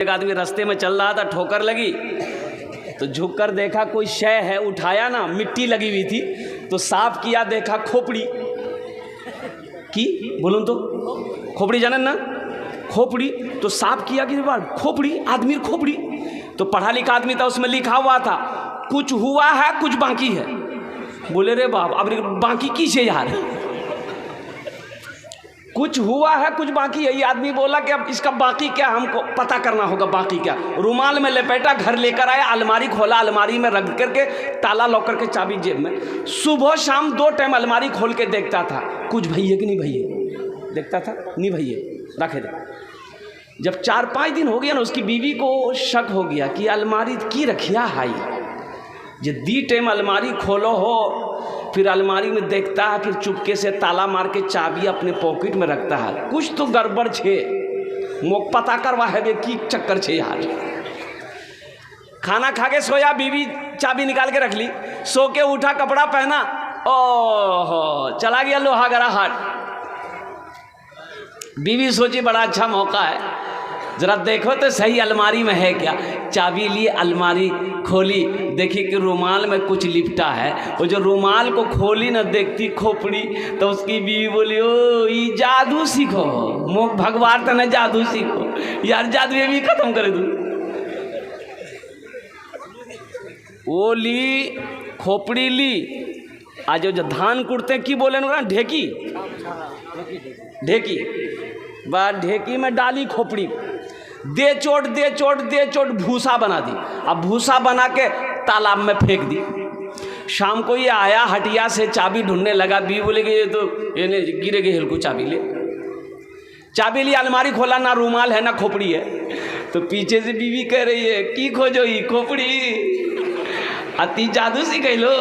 एक आदमी रास्ते में चल रहा था, ठोकर लगी तो झुक कर देखा कोई शय है, उठाया ना, मिट्टी लगी हुई थी तो साफ किया, देखा खोपड़ी की, बोलूं तो खोपड़ी जानन ना, खोपड़ी तो साफ किया कि खोपड़ी, आदमी खोपड़ी। तो पढ़ा लिखा आदमी था, उसमें लिखा हुआ था कुछ हुआ है कुछ बाकी है। बोले रे बाप, अब बाकी किसे यार, कुछ हुआ है कुछ बाकी है। ये आदमी बोला कि अब इसका बाकी क्या, हमको पता करना होगा बाकी क्या। रुमाल में लपेटा, घर लेकर आया, अलमारी खोला, अलमारी में रख करके ताला लॉक करके चाबी जेब में, सुबह शाम 2 टाइम अलमारी खोल के देखता था कुछ भैया कि नहीं भैया, देखता था नहीं भैया, रखे दे। जब 4-5 दिन हो गया ना, उसकी बीवी को शक हो गया कि अलमारी की रखिया हाई, जो दी टाइम अलमारी खोलो हो, फिर अलमारी में देखता है, फिर चुपके से ताला मार के चाबी अपने पॉकेट में रखता है, कुछ तो गड़बड़ छे, मोक पता करवा है वे की चक्कर छे यार। खाना खा के सोया, बीवी चाबी निकाल के रख ली, सो के उठा, कपड़ा पहना, ओहो चला गया लोहागड़ा हाट। बीवी सोची बड़ा अच्छा मौका है, जरा देखो तो सही अलमारी में है क्या। चाबी ली, अलमारी खोली, देखी कि रुमाल में कुछ लिपटा है। वो जो रुमाल को खोली ना, देखती खोपड़ी, तो उसकी बीवी बोली ओ ये जादू सीखो, मुख भगवान तो न जादू सीखो यार, जादू ये भी खत्म कर दूँ। वो ली खोपड़ी ली, आज जो धान कुटते की बोले ना, ढेकी, ढेकी बा, ढेकी में डाली खोपड़ी, दे चोट दे चोट दे चोट, भूसा बना दी। अब भूसा बना के तालाब में फेंक दी। शाम को ये आया हटिया से, चाबी ढूंढने लगा, बीवी बोले कि ये तो ये गिरे गए हिलकू, चाबी ले। चाबी ली, अलमारी खोला, ना रूमाल है ना खोपड़ी है। तो पीछे से बीवी कह रही है की खोजो ही खोपड़ी, अति जादू सीख लो।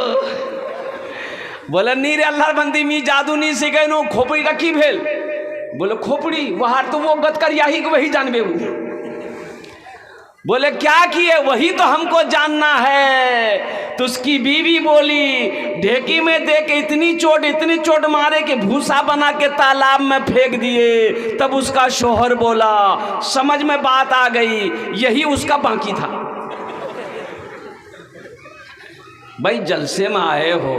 बोले नहीं रे अल्लाह बंदी, मी जादू नहीं सीखे नो, खोपड़ी का की भेल। बोले खोपड़ी वहां तो वो गत कर यही को वही जानबे। बोले क्या किए, वही तो हमको जानना है। तो उसकी बीवी बोली ढेकी में दे के इतनी चोट मारे कि भूसा बना के तालाब में फेंक दिए। तब उसका शोहर बोला, समझ में बात आ गई, यही उसका बाकी था। भाई जलसे में आए हो,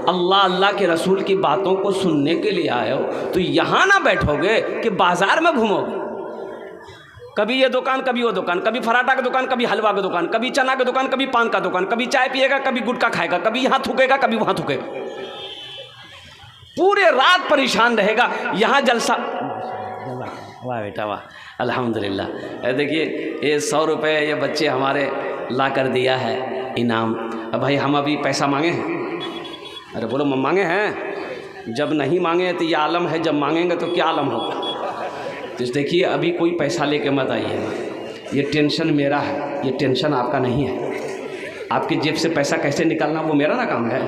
अल्लाह अल्लाह के रसूल की बातों को सुनने के लिए आए हो, तो यहाँ ना बैठोगे कि बाजार में घूमोगे। कभी ये दुकान, कभी वो दुकान, कभी पराठा की दुकान, कभी हलवा की दुकान, कभी चना की दुकान, कभी पान का दुकान, कभी चाय पिएगा, कभी गुटखा खाएगा, कभी यहाँ थूकेगा, कभी वहाँ थूकेगा, पूरे रात परेशान रहेगा। यहाँ जलसा, वाह बेटा वाह, अल्हम्दुलिल्लाह। देखिए ये 100 रुपये ये बच्चे हमारे ला कर दिया है इनाम। अब भाई हम अभी पैसा मांगे हैं, अरे बोलो मांगे हैं, जब नहीं मांगे तो ये आलम है, जब मांगेंगे तो क्या आलम होगा। तो देखिए अभी कोई पैसा लेके मत आइए, ये टेंशन मेरा है, ये टेंशन आपका नहीं है। आपकी जेब से पैसा कैसे निकालना वो मेरा ना काम है।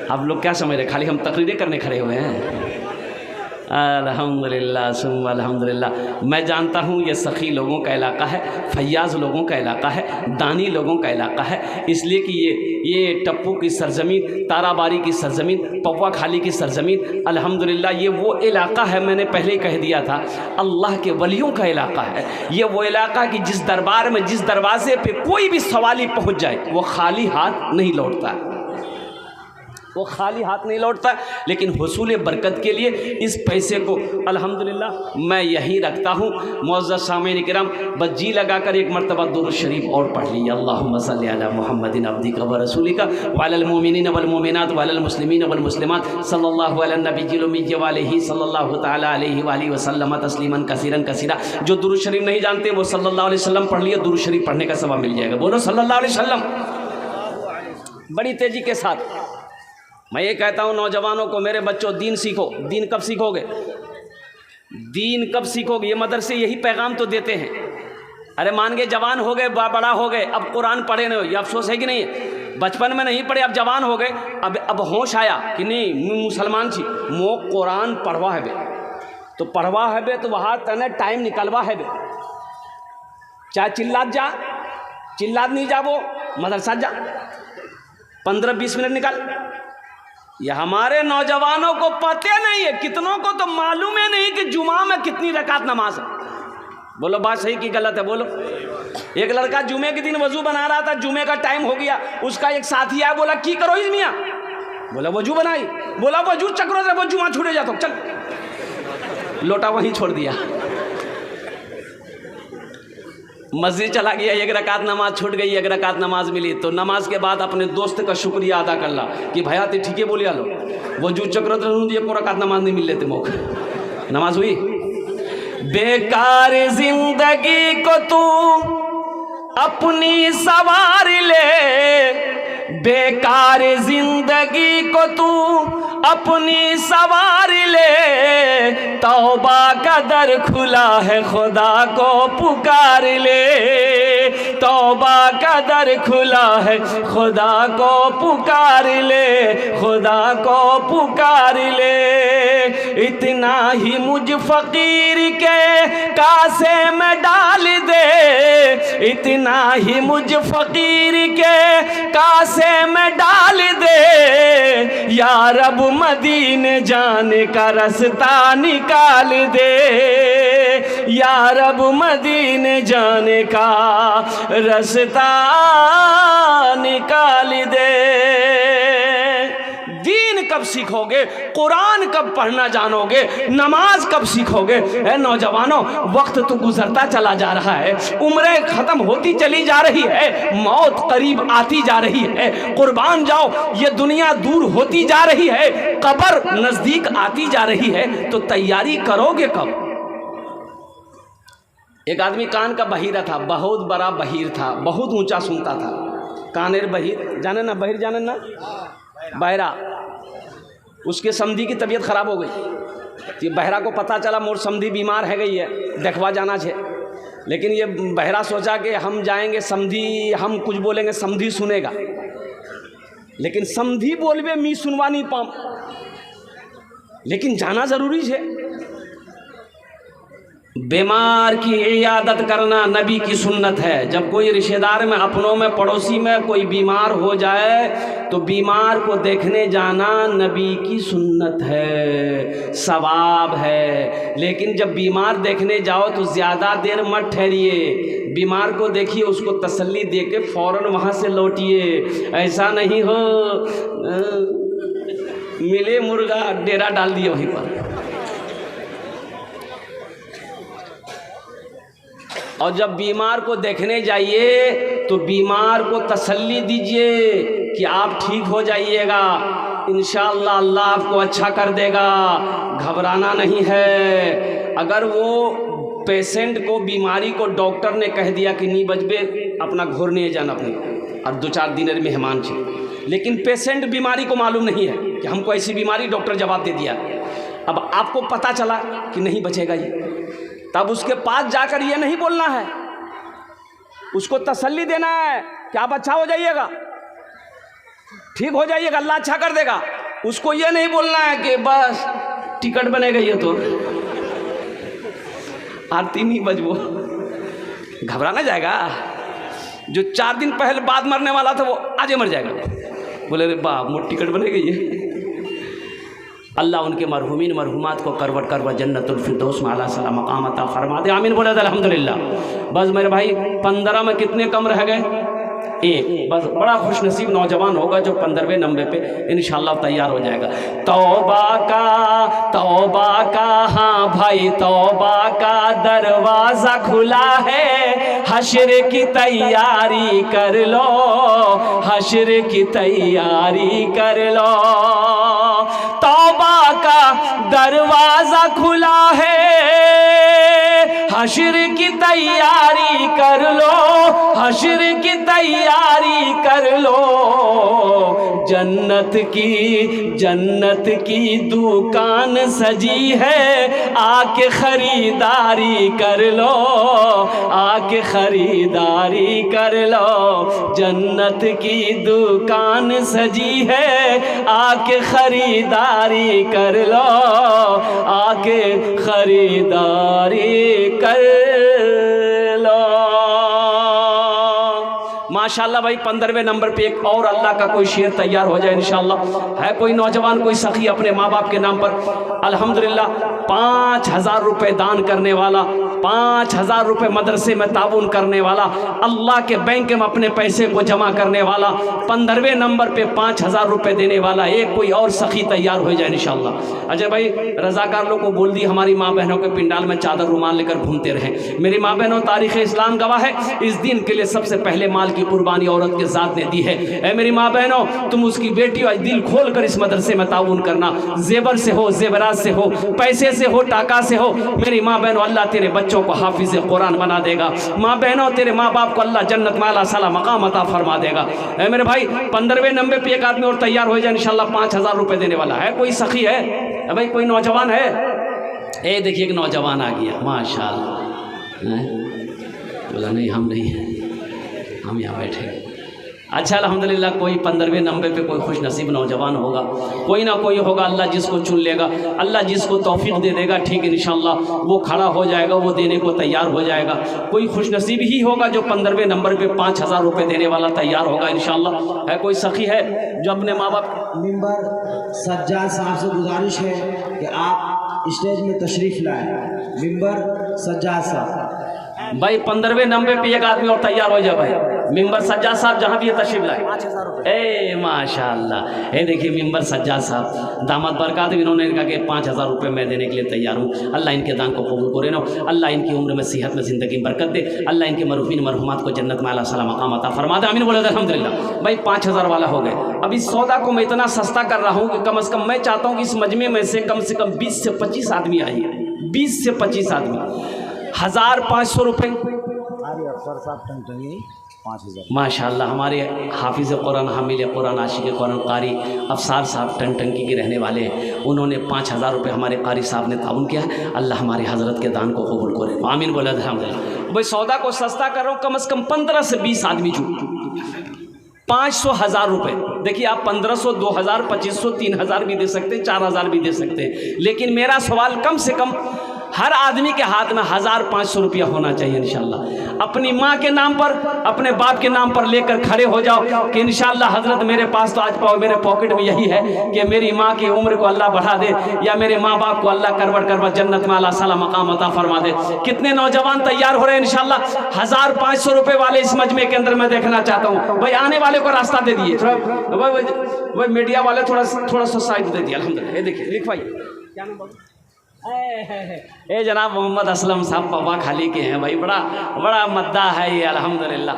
आप लोग क्या समझ रहे, खाली हम तकरीरें करने खड़े हुए हैं। अल्हम्दुलिल्लाह सुम्मा अल्हम्दुलिल्लाह। मैं जानता हूँ ये सखी लोगों का इलाका है, फैयाज़ लोगों का इलाका है, दानी लोगों का इलाका है, इसलिए कि ये टप्पू की सरजमीन, ताराबारी की सरजमीन, पौवा खाली की सरजमीन, अल्हम्दुलिल्लाह ये वो इलाका है, मैंने पहले ही कह दिया था, अल्लाह के वलियों का इलाका है। ये वो इलाका कि जिस दरबार में, जिस दरवाजे पे कोई भी सवाली पहुँच जाए वो खाली हाथ नहीं लौटता है, वो खाली हाथ नहीं लौटता। लेकिन हुसूल बरकत के लिए इस पैसे को अल्हम्दुलिल्लाह मैं यही रखता हूँ। मुअज़्ज़ज़ सामीन किराम, बस जी लगाकर एक मरतबा दुरूद शरीफ और पढ़ लीजिए। अल्लाहुम्मा सल्लि अला मुहम्मदिन अब्दिका व रसूलिका व अलल मुमिनीन वल मुमिनात व अलल मुस्लिमीन वल मुस्लिमात सल्लल्लाहु अला नबिय्यिल उम्मी व आलिहि सल्लल्लाहु तआला अलैहि व आलिहि वसल्लम तस्लीमन कसीरन कसीरा। जो दुरूद शरीफ नहीं जानते वो सल्लल्लाहु अलैहि वसल्लम पढ़ लिए, दुरूद शरीफ पढ़ने का सवाब मिल जाएगा। बोलो सल्लल्लाहु अलैहि वसल्लम। बड़ी तेज़ी के साथ मैं ये कहता हूँ नौजवानों को, मेरे बच्चों दीन सीखो। दीन कब सीखोगे, दीन कब सीखोगे, ये मदरसे यही पैगाम तो देते हैं। अरे मान के जवान हो गए, बड़ा हो गए, अब कुरान पढ़े नहीं हो, ये अफसोस है कि नहीं है। बचपन में नहीं पढ़े, अब जवान हो गए, अब होश आया कि नहीं मैं मुसलमान छी, मो कुरान पढ़वा है बे, तो पढ़वा है बे, तो वहाँ तने टाइम निकलवा है बे, चाहे चिल्लात जा, चिल्लात नहीं जा, वो मदरसा जा, 15-20 मिनट निकाल। ये हमारे नौजवानों को पता नहीं है, कितनों को तो मालूम ही नहीं कि जुमा में कितनी रकात नमाज है। बोलो बात सही कि गलत है, बोलो। एक लड़का जुमे के दिन वजू बना रहा था, जुमे का टाइम हो गया, उसका एक साथी आया, बोला की करो इस मियाँ? बोला वजू बनाई। बोला वजू चक्रो से वजू वहाँ छूटे जाता, चल। लोटा वहीं छोड़ दिया, मस्जिद चला गया, एक रकात नमाज छूट गई, एक रकात नमाज मिली। तो नमाज के बाद अपने दोस्त का शुक्रिया अदा कर ला कि भैया ते ठीक है बोलिया लो, वजू चक्रो तो एक रकात नमाज नहीं मिल लेते मौके, नमाज हुई। बेकार जिंदगी को तू अपनी सवार ले, बेकार जिंदगी को तू अपनी सवार ले, तौबा का दर खुला है खुदा को पुकार ले, तौबा का दर खुला है खुदा को पुकार ले, खुदा को पुकार ले। इतना ही मुझ फकीर के कासे में डाल दे, इतना ही मुझ फकीर के कासे में डाल दे, या रब मदीने जाने का रास्ता निकाल दे, या रब मदीने जाने का रास्ता निकाल दे। दीन कब सीखोगे, कुरान कब पढ़ना जानोगे, नमाज कब सीखोगे? है नौजवानों, वक्त तो गुजरता चला जा रहा है, उम्रें खत्म होती चली जा रही है, मौत करीब आती जा रही है, कुर्बान जाओ, ये दुनिया दूर होती जा रही है, कब्र नजदीक आती जा रही है, तो तैयारी करोगे कब? एक आदमी कान का बहीरा था, बहुत बड़ा बहीर था, बहुत ऊंचा सुनता था। कानेर बहीर जाने ना, बहीर जाने ना, बहरा। उसके समधी की तबीयत खराब हो गई। ये बहरा को पता चला मोर समधी बीमार है गई है, देखवा जाना है। लेकिन ये बहरा सोचा कि हम जाएंगे, समधी हम कुछ बोलेंगे समधी सुनेगा, लेकिन समधी बोलबे मी सुनवा नहीं पाऊँ, लेकिन जाना ज़रूरी है। बीमार की इयादत करना नबी की सुन्नत है। जब कोई रिश्तेदार में, अपनों में, पड़ोसी में कोई बीमार हो जाए तो बीमार को देखने जाना नबी की सुन्नत है, सवाब है। लेकिन जब बीमार देखने जाओ तो ज़्यादा देर मत ठहरिए, बीमार को देखिए, उसको तसल्ली दे के फ़ौरन वहाँ से लौटिए। ऐसा नहीं हो मिले मुर्गा डेरा डाल दिए वहीं पर। और जब बीमार को देखने जाइए तो बीमार को तसल्ली दीजिए कि आप ठीक हो जाइएगा, इंशाअल्लाह अल्लाह आपको अच्छा कर देगा, घबराना नहीं है। अगर वो पेशेंट को, बीमारी को डॉक्टर ने कह दिया कि नहीं बचबे, अपना घोर नहीं जाना अपने, और 2-4 दिन मेहमान छे, लेकिन पेशेंट बीमारी को मालूम नहीं है कि हमको ऐसी बीमारी, डॉक्टर जवाब दे दिया। अब आपको पता चला कि नहीं बचेगा ये, तब उसके पास जाकर ये नहीं बोलना है, उसको तसल्ली देना है कि आप अच्छा हो जाइएगा, ठीक हो जाइएगा, अल्लाह अच्छा कर देगा। उसको ये नहीं बोलना है कि बस टिकट बनेगा ये तो आरती नहीं बजबो, घबराना जाएगा। जो 4 दिन पहले बाद मरने वाला था वो आज मर जाएगा, बोले रे बाप मोट टिकट बनेगा ये। अल्लाह उनके मरहुमीन मरहुमात को करवट करवट जन्नतुल फिरदौस में आला सलाम मकाम अता फरमा दे, आमीन बोले अल्हम्दुलिल्लाह। बस मेरे भाई 15 में कितने कम रह गए? 1। बस बड़ा खुशनसीब नौजवान होगा जो 15वें नंबर पे इंशाअल्लाह तैयार हो जाएगा। तौबा का हाँ भाई, तौबा का दरवाज़ा खुला है, हश्र की तैयारी कर लो, हश्र की तैयारी कर लो। तौबा का दरवाज़ा खुला है, हश्र की तैयारी कर लो, हश्र की तैयारी कर लो। जन्नत की दुकान सजी है, आके खरीदारी कर लो, आके खरीदारी कर लो। जन्नत की दुकान सजी है, आके खरीदारी कर लो, आके खरीदारी कर लो। माशाल्लाह भाई 15वें नंबर पे एक और अल्लाह का कोई शेर तैयार हो जाए इंशाल्लाह। है कोई नौजवान, कोई सखी अपने माँ बाप के नाम पर अल्हम्दुलिल्लाह 5000 रुपये दान करने वाला, 5,000 रुपये मदरसे में ताउन करने वाला, अल्लाह के बैंक में अपने पैसे को जमा करने वाला, 15वें नंबर पे 5,000 रुपये देने वाला एक कोई और सखी तैयार हो जाए इंशाअल्लाह। अच्छा भाई, रज़ाकार लोग को बोल दी हमारी माँ बहनों के पिंडाल में चादर रुमाल लेकर घूमते रहें। मेरी माँ बहनों, तारीख़ इस्लाम गवाह है, इस दिन के लिए सबसे पहले माल की कुर्बानी औरत के ज़ात ने दी है। ऐ मेरी माँ बहनों, तुम उसकी बेटी और दिल खोल कर इस मदरसे में ताउन करना, जेवर से हो, जेवरात से हो, पैसे से हो, टाका से हो। मेरी माँ बहनों, अल्लाह तेरे बच्चों को हाफिज़ कुरान बना देगा। माँ बहनों, तेरे माँ बाप को अल्लाह जन्नत में आला साला मकाम अता फरमा देगा। ऐ मेरे भाई, 15वें नंबर पे एक आदमी और तैयार हो जाए इंशाअल्लाह, 5,000 रुपये देने वाला है। कोई सखी है भाई, कोई नौजवान है? ए देखिए, एक नौजवान आ गया माशाअल्लाह। बोला नहीं, हम नहीं हैं, हम यहाँ बैठे। अच्छा अल्हम्दुलिल्लाह, कोई 15वें नंबर पे कोई खुश नसीब नौजवान होगा, कोई ना कोई होगा, अल्लाह जिसको चुन लेगा, अल्लाह जिसको तौफीक दे देगा, ठीक है इंशाअल्लाह वो खड़ा हो जाएगा, वो देने को तैयार हो जाएगा। कोई खुश नसीब ही होगा जो 15वें नंबर पे 5,000 रुपये देने वाला तैयार होगा इंशाअल्लाह। है कोई सखी है जो अपने माँ बाप? मिंबर सज्जाद साहब से गुजारिश है कि आप स्टेज में तशरीफ़ लाएं। मिंबर सज्जाद साहब भाई, 15वें नंबर पे एक आदमी और तैयार हो जाए भाई। मिंबर सज्जाद साहब जहाँ भी है तशरीफ लाए। 5,000 रुपये। ए माशाअल्लाह, ये देखिए मिंबर सज्जाद साहब दामद बरकात, इन्होंने कहा कि 5,000 रुपये मैं देने के लिए तैयार हूँ। अल्लाह इनके दान को कबूल करे ना, अल्लाह इनकी उम्र में सेहत में ज़िंदगी बरकत दे, अल्लाह इनके मरहूमीन मरहुमात को जन्नत में आला साला मकाम अता फरमा दे। आमीन बोले अल्हम्दुलिल्लाह। भाई 5,000 वाला हो गए। अब इस सौदा को मैं इतना सस्ता कर रहा हूँ कि कम से कम मैं चाहता हूँ कि इस मजमे में से कम 20 से 25 आदमी आइए। 20 से 25 आदमी, 1,500 रुपये। अफसर साहब टंगटंगी 5,000 माशाअल्लाह। हमारे हाफिज़ कुरान, हामिल कुरान, आशिक़ कुरान कारी अफसार साहब टंगटंगी के रहने वाले हैं, उन्होंने 5,000 रुपये हमारे कारी साहब ने ताउन किया है। अल्लाह हमारे हज़रत के दान को कबूल करे। आमीन बोले अल्हम्दुलिल्लाह। भाई सौदा को सस्ता कर रहा हूँ, कम से कम 15 से 20 आदमी जुट, 500 1,000 रुपये। देखिए आप 1,500 2,000 2,500 3,000 भी दे सकते हैं, 4,000 भी दे सकते हैं, लेकिन मेरा सवाल कम से कम हर आदमी के हाथ में 1,500 रुपया होना चाहिए इंशाअल्लाह। अपनी माँ के नाम पर, अपने बाप के नाम पर लेकर खड़े हो जाओ कि इंशाअल्लाह हज़रत मेरे पास तो आज पाओ, मेरे पॉकेट में यही है कि मेरी माँ की उम्र को अल्लाह बढ़ा दे, या मेरे माँ बाप को अल्लाह करवट करवट जन्नत में आला साला मकाम अता फरमा दे। कितने नौजवान तैयार हो रहे हैं इंशाअल्लाह? 1,500 रुपये वाले इस मजमे के अंदर मैं देखना चाहता हूँ। भाई आने वाले को रास्ता दे दिए, भाई मीडिया वाले थोड़ा सा साइड दे दिया अल्हम्दुलिल्लाह। ये देखिए लिखवाइए, क्या नाम बोलो? ए जनाब मोहम्मद असलम साहब पापा खाली के हैं भाई, बड़ा मद्दा है ये अल्हम्दुलिल्लाह।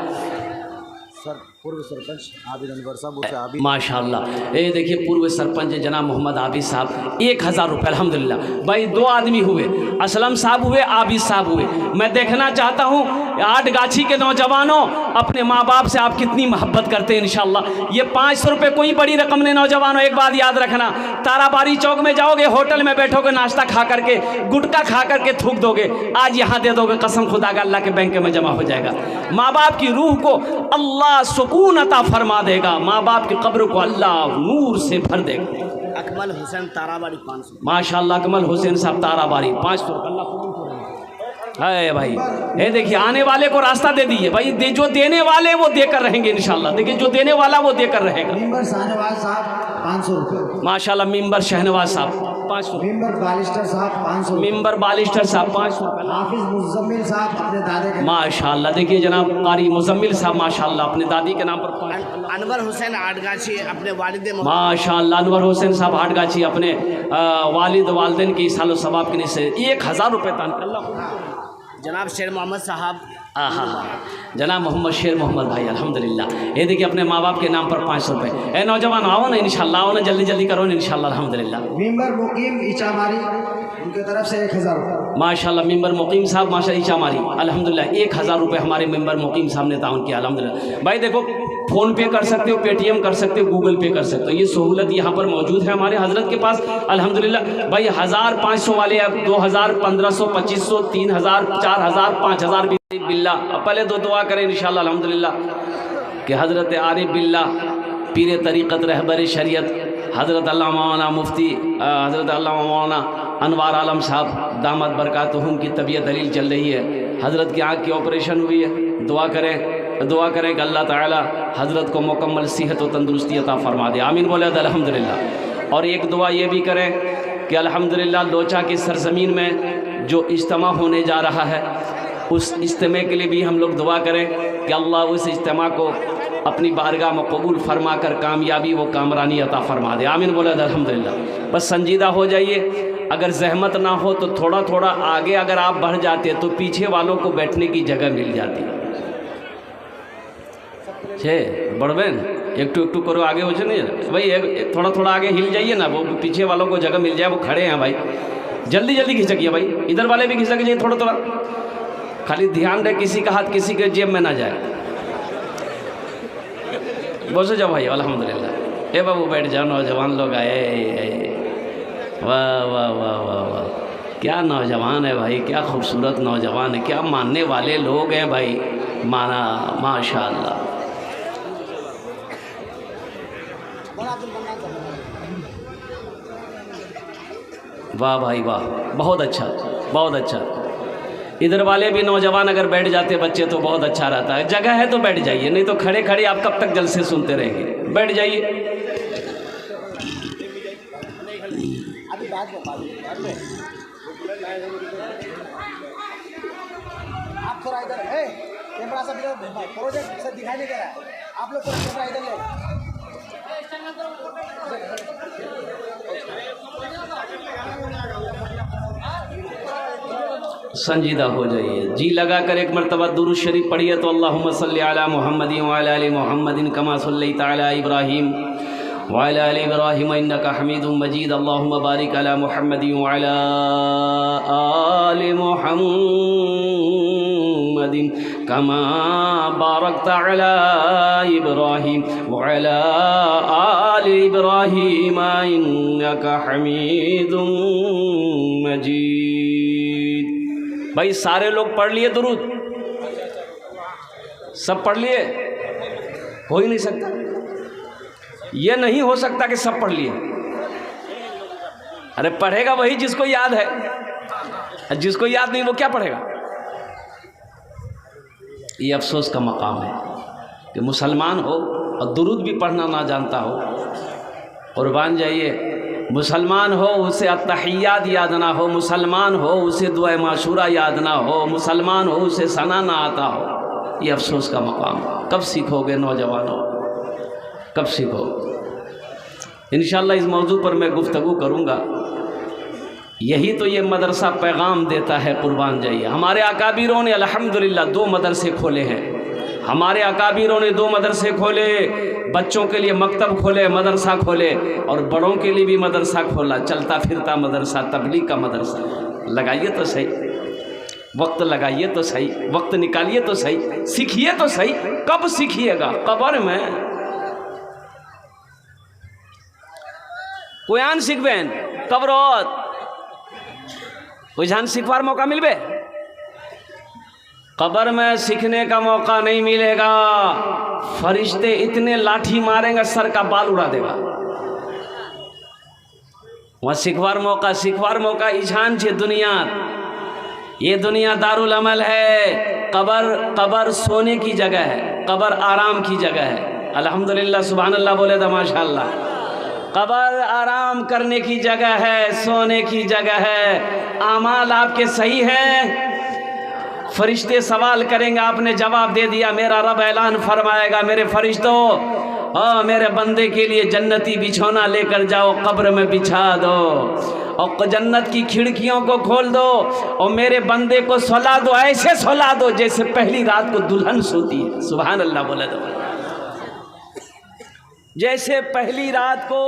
सर पूर्व सरपंच आबिद अनवर साहब, माशाअल्लाह। ये देखिए पूर्व सरपंच जनाब मोहम्मद आबिद साहब 1,000 रुपये अल्हम्दुलिल्लाह। भाई 2 आदमी हुए, असलम साहब हुए, आबिद साहब हुए। मैं देखना चाहता हूँ 8 गाछी के नौजवानों, अपने माँ बाप से आप कितनी मोहब्बत करते हैं इंशाअल्लाह। ये 500 रुपये कोई बड़ी रकम नहीं नौजवानों। एक बात याद रखना, ताराबारी चौक में जाओगे, होटल में बैठोगे, नाश्ता खा करके, गुटखा खा करके थूक दोगे, आज यहाँ दे दोगे, कसम खुदा का अल्लाह के बैंक में जमा हो जाएगा। माँ बाप की रूह को अल्लाह सुकून अता फरमा देगा, माँ बाप की कब्र को अल्लाह नूर से भर देगा। अकमल हुसैन ताराबारी 500 माशाअल्लाह। अकमल हुसैन साहब ताराबारी 500 है भाई। ये देखिए आने वाले को रास्ता दे दिए भाई, जो देने वाले वो देकर रहेंगे इंशाअल्लाह। देखिए जो देने वाला वो देकर रहेगा। मिंबर शहनवाज साहब 500 रुपये माशाअल्लाह। मिंबर शहनवाज साहब 500। मिंबर बालिस्टर साहब 500। मिंबर बालिस्टर साहब 500। हाफिज मुजम्मिल साहब अपने दादे के माशाअल्लाह। देखिए जनाब कारी मुजम्मिल साहब माशाअल्लाह अपने दादी के नाम पर। अनवर हुसैन आटगाछी अपने वालिद माशाअल्लाह। अनवर हुसैन साहब आटगाछी अपने वालिद वालदैन की सालो सवाब के लिए से 1,000 रुपये दान कर। जनाब शेर मोहम्मद साहब, जनाब मोहम्मद शेर मोहम्मद भाई अल्हम्दुलिल्लाह। ये देखिए अपने माँ बाप के नाम पर 500 रुपये। ए नौजवान आओ ना इंशाअल्लाह, आओ ना, जल्दी जल्दी करो ना इंशाअल्लाह अल्हम्दुलिल्लाह। मिंबर मुकीम इचामारी उनकी तरफ से 1,000 रुपये माशाअल्लाह। मिंबर मुकीम साहब माशाअल्लाह इचामारी अल्हम्दुलिल्लाह 1,000 रुपये हमारे मिंबर मुकीम साहब ने ताउन किया अल्हम्दुलिल्लाह। भाई देखो फ़ोन पे कर सकते हो, पेटीएम कर सकते हो, गूगल पे कर सकते हो, ये सहूलत यहाँ पर मौजूद है हमारे हज़रत के पास अल्हम्दुलिल्लाह। भाई 1,500 वाले अब 2,000 1,500 2,500 3,000 4,000 5,000 भी बिल्ला। अब पहले दुआ करें इंशाअल्लाह अल्हम्दुलिल्लाह कि हज़रत आरिफ बिल्ला पीर तरीक़त रहबर शरीयत हज़रत अल्लामा मौलाना मुफ्ती हज़रत अल्लामा मौलाना अनवार आलम साहब दामद बरकातुहुम की तबीयत दलील चल रही है। हज़रत की आँख की ऑपरेशन हुई है, दुआ करें कि अल्लाह ताला हज़रत को मुकम्मल सेहत व तंदुरुस्ती अता फरमा दे। आमीन बोले अल्हम्दुलिल्लाह। और एक दुआ ये भी करें कि अल्हम्दुलिल्लाह लोचा की सरज़मीन में जो इज्तिमा होने जा रहा है उस इज्तिमा के लिए भी हम लोग दुआ करें कि अल्लाह उस इज्तिमा को अपनी बारगाह में कबूल फरमा कर कामयाबी व कामरानी अता फरमा दे। आमीन बोला अल्हम्दुलिल्लाह। बस संजीदा हो जाइए। अगर जहमत ना हो तो थोड़ा थोड़ा आगे अगर आप बढ़ जाते तो पीछे वालों को बैठने की जगह मिल जाती। छे बढ़बेन एक करो आगे हो जाए भाई, थोड़ा थोड़ा आगे हिल जाइए ना, वो पीछे वालों को जगह मिल जाए। वो खड़े हैं भाई, जल्दी जल्दी खिसकिए भाई, इधर वाले भी खिसक जाइए थोड़ा थोड़ा। खाली ध्यान रहे किसी का हाथ किसी के जेब में ना जाए। बोलो जाओ भाई अल्हम्दुलिल्लाह। ए बाबू बैठ जाओ, नौजवान लोग आए। वाह वाह वाह वाह वाह, क्या नौजवान है भाई, क्या खूबसूरत नौजवान है, क्या मानने वाले लोग हैं भाई, माना माशाअल्लाह। वाह भाई वाह, बहुत अच्छा बहुत अच्छा। इधर वाले भी नौजवान अगर बैठ जाते बच्चे तो बहुत अच्छा रहता है। जगह है तो बैठ जाइए, नहीं तो खड़े खड़े आप कब तक जलसे सुनते रहेंगे। बैठ जाइए। आप थोड़ा इधर है, कैमरा सब इधर प्रोजेक्ट सब दिखाई नहीं दे रहा है, आप लोग थोड़ा कैमरा इधर ले। संजीदा हो जाइए। जी लगा कर एक मरतबा दुरूद शरीफ पढ़िए तो अल्लाहुम्मा सल्ली अला मुहम्मदिन व अला आलि मुहम्मदिन कमा सल्लैता अला इब्राहीम व अला आलि इब्राहीम इन्नका हमीदुम मजीद। अल्लाहुम्मा बारिक अला मुहम्मदिन व अला आलि मुहम्मदिन कमा बारकता अला इब्राहीम व अला आलि इब्राहीम इन्नका हमीदुम मजीद। भाई सारे लोग पढ़ लिए दुरूद? सब पढ़ लिए? हो ही नहीं सकता, ये नहीं हो सकता कि सब पढ़ लिए। अरे पढ़ेगा वही जिसको याद है, जिसको याद नहीं वो क्या पढ़ेगा। ये अफसोस का मकाम है कि मुसलमान हो और दुरूद भी पढ़ना ना जानता हो। कुर्बान जाइए, मुसलमान हो उसे अत्तहियात याद ना हो, मुसलमान हो उसे दुआ माशूरा याद ना हो, मुसलमान हो उसे सना ना आता हो। ये अफसोस का मकाम। कब सीखोगे नौजवानों, कब सीखोगे। इंशाअल्लाह इस मौजू पर मैं गुफ्तगू करूँगा। यही तो ये मदरसा पैगाम देता है। कुर्बान जाइए, हमारे अकाबिरों ने अल्हम्दुलिल्लाह 2 मदरसे खोले हैं। हमारे अकाबिरों ने 2 मदरसे खोले, बच्चों के लिए मकतब खोले, मदरसा खोले, और बड़ों के लिए भी मदरसा खोला, चलता फिरता मदरसा, तबलीग का मदरसा। लगाइए तो सही, वक्त लगाइए तो सही, वक्त निकालिए तो सही, सीखिए तो सही। कब सीखिएगा? कब्र में। कोई आन सीखबेन कब्रोत, कोई जान सीखवार मौका मिलबे। कब्र में सीखने का मौका नहीं मिलेगा। फरिश्ते इतने लाठी मारेंगे सर का बाल उड़ा देगा। वहाँ सीखवार मौका ईशान छे दुनिया। ये दुनिया दारुल अमल है। कब्र सोने की जगह है, कब्र आराम की जगह है। अल्हम्दुलिल्लाह सुभान अल्लाह बोले तो माशाअल्लाह। कब्र आराम करने की जगह है, सोने की जगह है। आमाल आपके सही है, फरिश्ते सवाल करेंगे, आपने जवाब दे दिया, मेरा रब ऐलान फरमाएगा, मेरे फरिश्तों मेरे बंदे के लिए जन्नती बिछौना लेकर जाओ, कब्र में बिछा दो और जन्नत की खिड़कियों को खोल दो और मेरे बंदे को सुला दो, ऐसे सुला दो जैसे पहली रात को दुल्हन सोती है। सुभान अल्लाह बोले तो, जैसे पहली रात को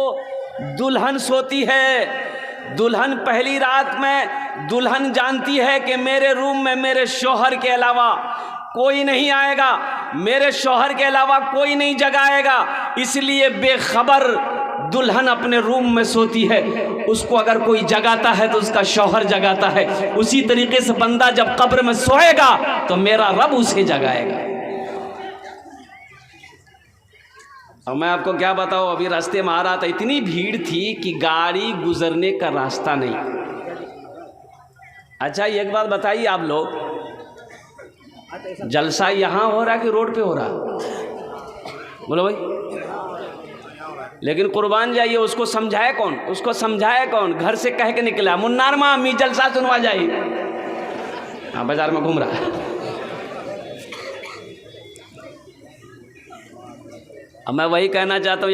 दुल्हन सोती है। दुल्हन पहली रात में दुल्हन जानती है कि मेरे रूम में मेरे शौहर के अलावा कोई नहीं आएगा, मेरे शौहर के अलावा कोई नहीं जगाएगा, इसलिए बेखबर दुल्हन अपने रूम में सोती है। उसको अगर कोई जगाता है तो उसका शौहर जगाता है। उसी तरीके से बंदा जब कब्र में सोएगा तो मेरा रब उसे जगाएगा। और मैं आपको क्या बताऊँ, अभी रास्ते में आ रहा था, इतनी भीड़ थी कि गाड़ी गुजरने का रास्ता नहीं। अच्छा एक बात बताइए आप लोग, जलसा यहाँ हो रहा है कि रोड पे हो रहा? बोलो भाई। लेकिन कुर्बान जाइए, उसको समझाए कौन? घर से कह के निकला, मुन्नार मामी जलसा सुनवा जाइए। हाँ बाज़ार में घूम रहा है। अब मैं वही कहना चाहता हूँ।